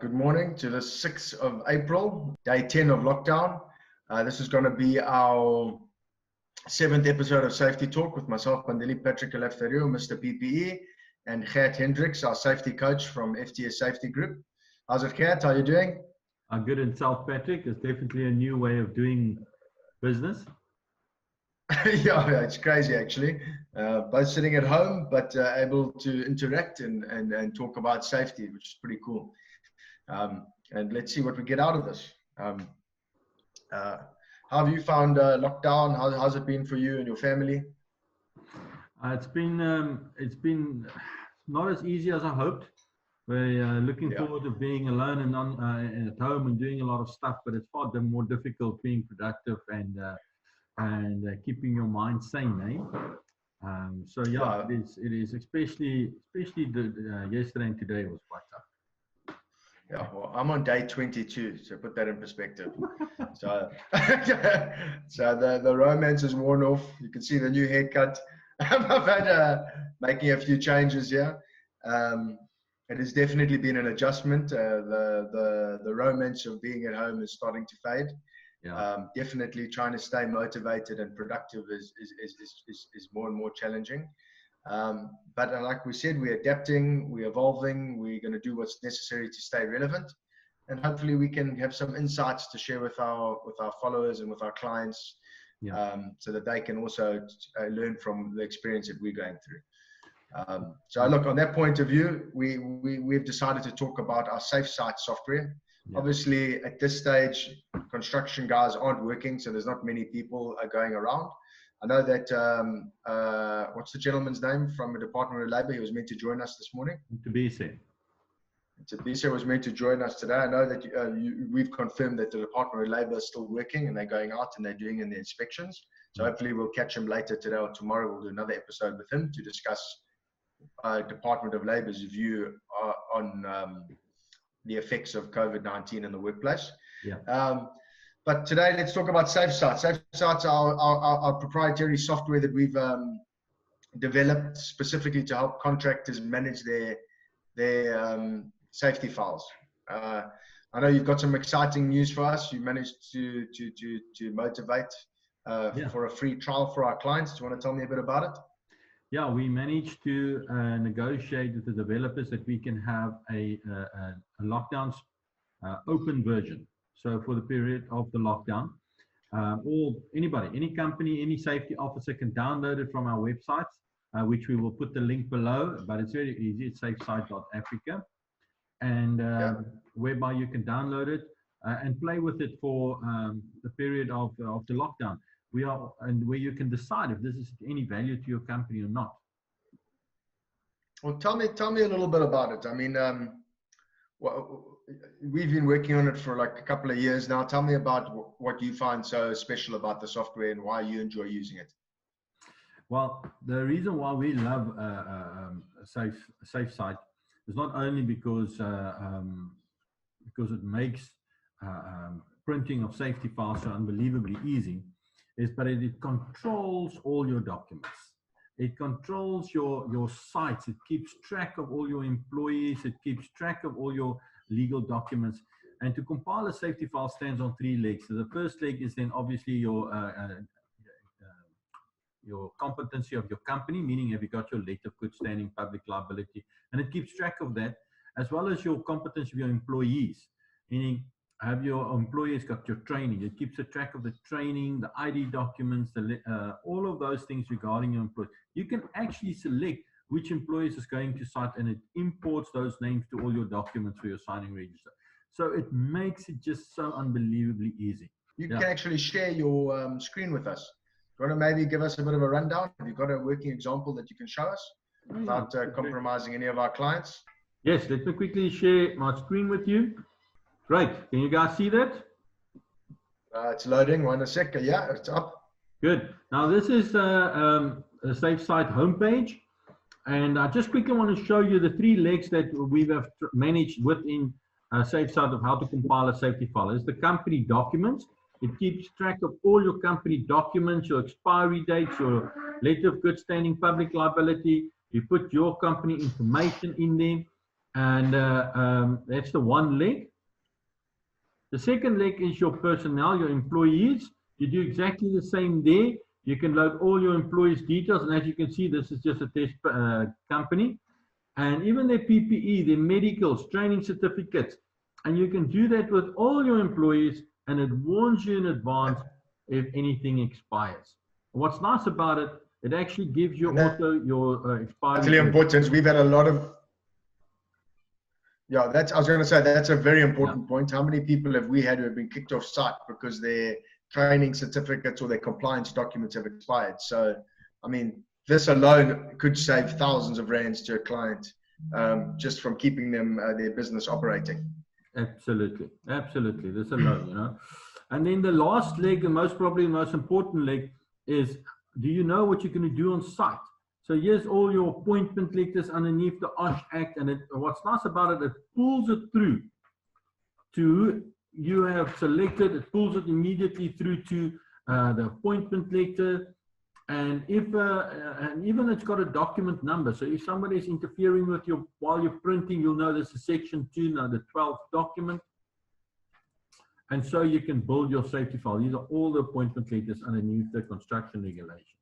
good morning to the 6th of April, day 10 of lockdown. This is going to be our 7th episode of Safety Talk with myself, Pandeli Patrick Eleftherio, Mr. PPE, and Gert Hendricks, our safety coach from FTS Safety Group. How's it, Gert? How are you doing? I'm good in South Patrick. It's definitely a new way of doing business. Yeah, it's crazy actually. Both sitting at home, but able to interact and talk about safety, which is pretty cool. And let's see what we get out of this. How have you found lockdown? How's it been for you and your family? It's been not as easy as I hoped. We're looking forward to being alone and at home and doing a lot of stuff, but it's far more difficult being productive and keeping your mind sane, eh? So yeah, it is especially yesterday and today was quite tough. Yeah, well, I'm on day 22, so put that in perspective. So, so the romance is worn off. You can see the new haircut. I've had making a few changes here. It has definitely been an adjustment. The romance of being at home is starting to fade. Yeah. Definitely trying to stay motivated and productive is more and more challenging. But like we said, we're adapting, we're evolving, we're going to do what's necessary to stay relevant, and hopefully we can have some insights to share with our followers and with our clients, so that they can also learn from the experience that we're going through. So look, on that point of view, we've decided to talk about our SafeSite software. Obviously, at this stage, construction guys aren't working, so there's not many people going around. I know that, what's the gentleman's name from the Department of Labour? He was meant to join us this morning. Tabisa was meant to join us today. I know that we've confirmed that the Department of Labour is still working and they're going out and they're doing the inspections. So hopefully we'll catch him later today or tomorrow. We'll do another episode with him to discuss Department of Labour's view on the effects of COVID-19 in the workplace. But today, let's talk about SafeSite. SafeSite's our proprietary software that we've developed specifically to help contractors manage their safety files. I know you've got some exciting news for us. You managed to motivate for a free trial for our clients. Do you want to tell me a bit about it? Yeah, we managed to negotiate with the developers that we can have a lockdown open version. So for the period of the lockdown, or anybody, any company, any safety officer can download it from our websites, which we will put the link below, but it's very easy. It's SafeSite.Africa, and whereby you can download it and play with it for the period of the lockdown. And where you can decide if this is any value to your company or not. Well, tell me a little bit about it. I mean, we've been working on it for like a couple of years now. Tell me about what you find so special about the software and why you enjoy using it. Well, the reason why we love SafeSite is not only because it makes printing of safety files so unbelievably easy, but it controls all your documents. It controls your sites. It keeps track of all your employees. It keeps track of all your legal documents. And to compile a safety file stands on 3 legs. So the first leg is then obviously your competency of your company, meaning have you got your letter of good standing, public liability, and it keeps track of that, as well as your competency of your employees, meaning have your employees got your training. It keeps a track of the training, the ID documents, all of those things regarding your employees. You can actually select which employees is going to site, and it imports those names to all your documents for your signing register. So it makes it just so unbelievably easy. You can actually share your screen with us. Do you want to maybe give us a bit of a rundown? Have you got a working example that you can show us without compromising any of our clients? Yes, let me quickly share my screen with you. Right, can you guys see that? It's loading, 1 second. Yeah, it's up. Good. Now this is a SafeSite homepage, and I just quickly want to show you the 3 legs that we have managed within SafeSite of how to compile a safety file. It's the company documents. It keeps track of all your company documents, your expiry dates, your letter of good standing, public liability. You put your company information in there. And that's the one leg. The second leg is your personnel, your employees. You do exactly the same there. You can load all your employees' details. And as you can see, this is just a test company. And even their PPE, their medicals, training certificates. And you can do that with all your employees, and it warns you in advance if anything expires. What's nice about it, it actually gives you also your expiry. That's really important. We've had a lot of, I was going to say, that's a very important point. How many people have we had who have been kicked off site because their training certificates or their compliance documents have expired? So, I mean, this alone could save thousands of rands to a client just from keeping them their business operating. Absolutely, absolutely. This alone, And then the last leg, and probably the most important leg, is do you know what you're going to do on site? So here's all your appointment letters underneath the OSH Act, and what's nice about it, it pulls it through to you have selected. It pulls it immediately through to the appointment letter. And and even it's got a document number. So if somebody is interfering with you while you're printing, you'll know this is section 2, now the 12th document. And so you can build your safety file. These are all the appointment letters underneath the construction regulation.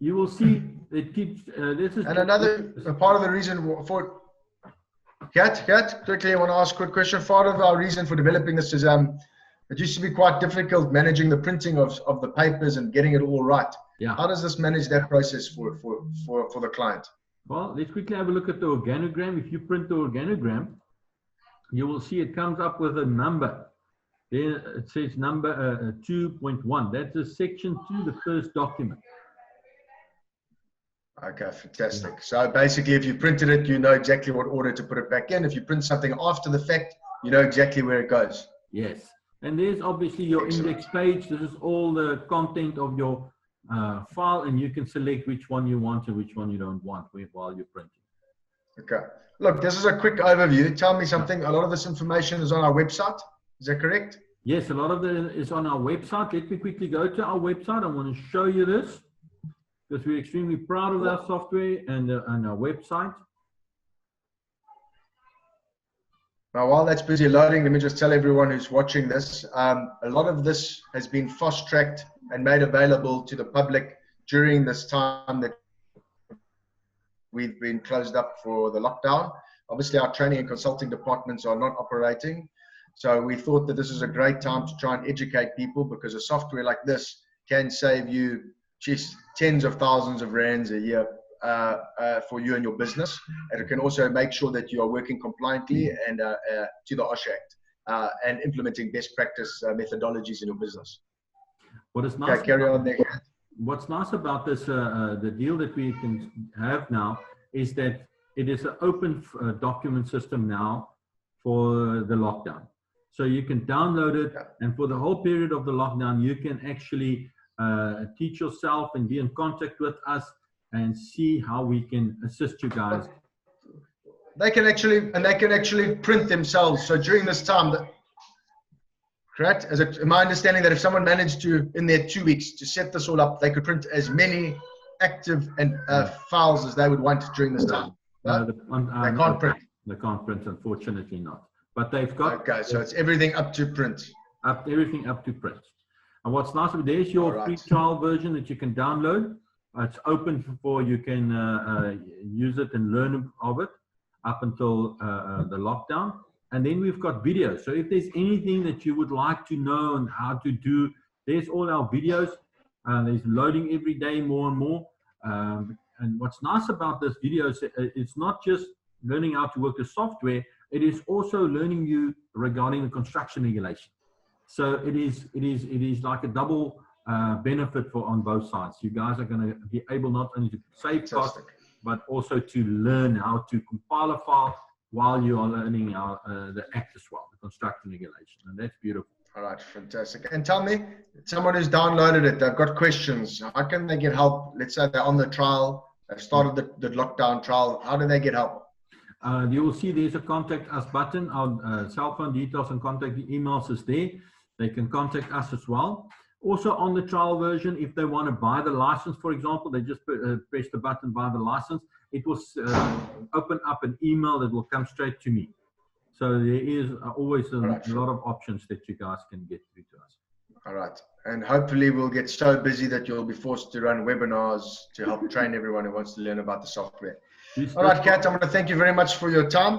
You will see it keeps, this is. And another part of the reason for, Kat, quickly, I want to ask a quick question. Part of our reason for developing this is it used to be quite difficult managing the printing of the papers and getting it all right. Yeah. How does this manage that process for the client? Well, let's quickly have a look at the organogram. If you print the organogram, you will see it comes up with a number. There it says number 2.1. That's a section 2, the first document. Okay, fantastic. Yeah. So basically, if you printed it, you know exactly what order to put it back in. If you print something after the fact, you know exactly where it goes. Yes. And there's obviously your index page. This is all the content of your file, and you can select which one you want and which one you don't want while you're printing. Okay. Look, this is a quick overview. Tell me something. A lot of this information is on our website. Is that correct? Yes, a lot of it is on our website. Let me quickly go to our website. I want to show you this because we're extremely proud of our software and our website. Now, while that's busy loading, let me just tell everyone who's watching this, a lot of this has been fast-tracked and made available to the public during this time that we've been closed up for the lockdown. Obviously, our training and consulting departments are not operating. So we thought that this is a great time to try and educate people, because a software like this can save you just tens of thousands of rands a year for you and your business. And it can also make sure that you are working compliantly and to the OSH Act and implementing best practice methodologies in your business. What is nice, carry on there. What's nice about this, the deal that we can have now, is that it is an open document system now for the lockdown. So you can download it, and for the whole period of the lockdown, you can actually teach yourself and be in contact with us and see how we can assist you guys. They can actually print themselves. So during this time, correct? My understanding that if someone managed to, in their 2 weeks, to set this all up, they could print as many active and files as they would want during this time. They can't print. They can't print, unfortunately not. But they've got. Okay, so it's everything up to print. Everything up to print. And what's nice, there's your free trial version that you can download. It's open for you can use it and learn of it up until the lockdown. And then we've got videos. So if there's anything that you would like to know and how to do, there's all our videos. There's loading every day more and more. And what's nice about this video is it's not just learning how to work the software, it is also learning you regarding the construction regulation. So it is like a double benefit on both sides. You guys are going to be able not only to save costs, but also to learn how to compile a file while you are learning the Act as well, the construction regulation, and that's beautiful. All right, fantastic. And tell me, someone who's downloaded it, they've got questions. How can they get help? Let's say they're on the trial, they've started the lockdown trial. How do they get help? You will see there's a contact us button. Our cell phone details and contact emails is there. They can contact us as well. Also on the trial version, if they want to buy the license, for example, they just press the button, buy the license. it will open up an email that will come straight to me. So there is always a lot of options that you guys can get through to us. All right. And hopefully we'll get so busy that you'll be forced to run webinars to help train everyone who wants to learn about the software. All right, Kat, I want to thank you very much for your time.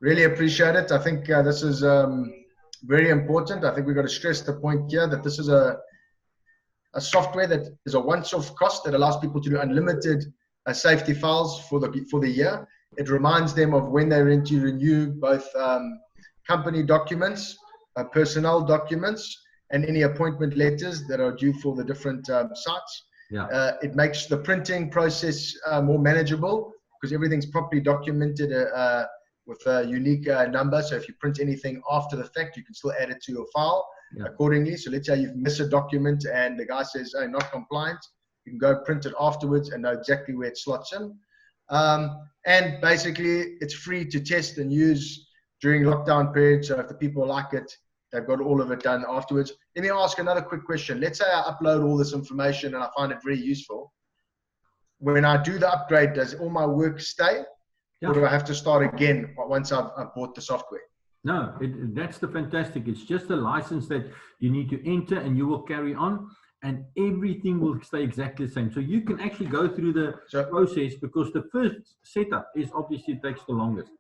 Really appreciate it. I think this is very important. I think we've got to stress the point here that this is a software that is a once-off cost that allows people to do unlimited safety files for the year. It reminds them of when they're in to renew both company documents, personnel documents, and any appointment letters that are due for the different sites. Yeah. It makes the printing process more manageable because everything's properly documented with a unique number. So if you print anything after the fact, you can still add it to your file accordingly. So let's say you've missed a document and the guy says, "Oh, not compliant," you can go print it afterwards and know exactly where it slots in. And basically, it's free to test and use during lockdown period. So if the people like it, they've got all of it done afterwards. Let me ask another quick question. Let's say I upload all this information and I find it very useful. When I do the upgrade, does all my work stay? Yeah. Or do I have to start again once I've bought the software? No, that's the fantastic. It's just a license that you need to enter and you will carry on. And everything will stay exactly the same. So you can actually go through the process because the first setup is obviously takes the longest.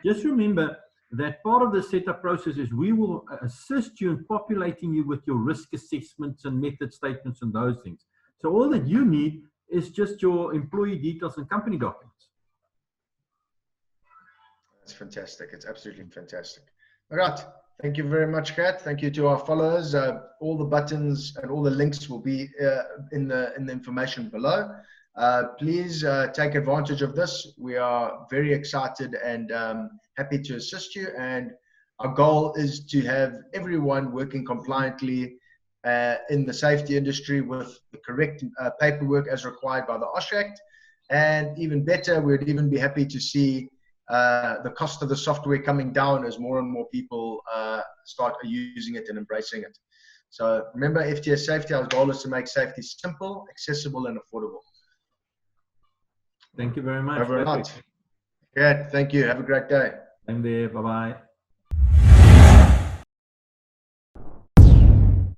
Just remember that part of the setup process is we will assist you in populating you with your risk assessments and method statements and those things. So all that you need is just your employee details and company documents. That's fantastic. It's absolutely fantastic. All right. Thank you very much, Kat. Thank you to our followers. All the buttons and all the links will be in the information below. Please take advantage of this. We are very excited and happy to assist you. And our goal is to have everyone working compliantly in the safety industry with the correct paperwork as required by the OSH Act. And even better, we'd even be happy to see the cost of the software coming down as more and more people start using it and embracing it. So remember, FTS Safety, our goal is to make safety simple, accessible, and affordable. Thank you very much. Over and out. Yeah, thank you. Have a great day. I'm there. Bye-bye.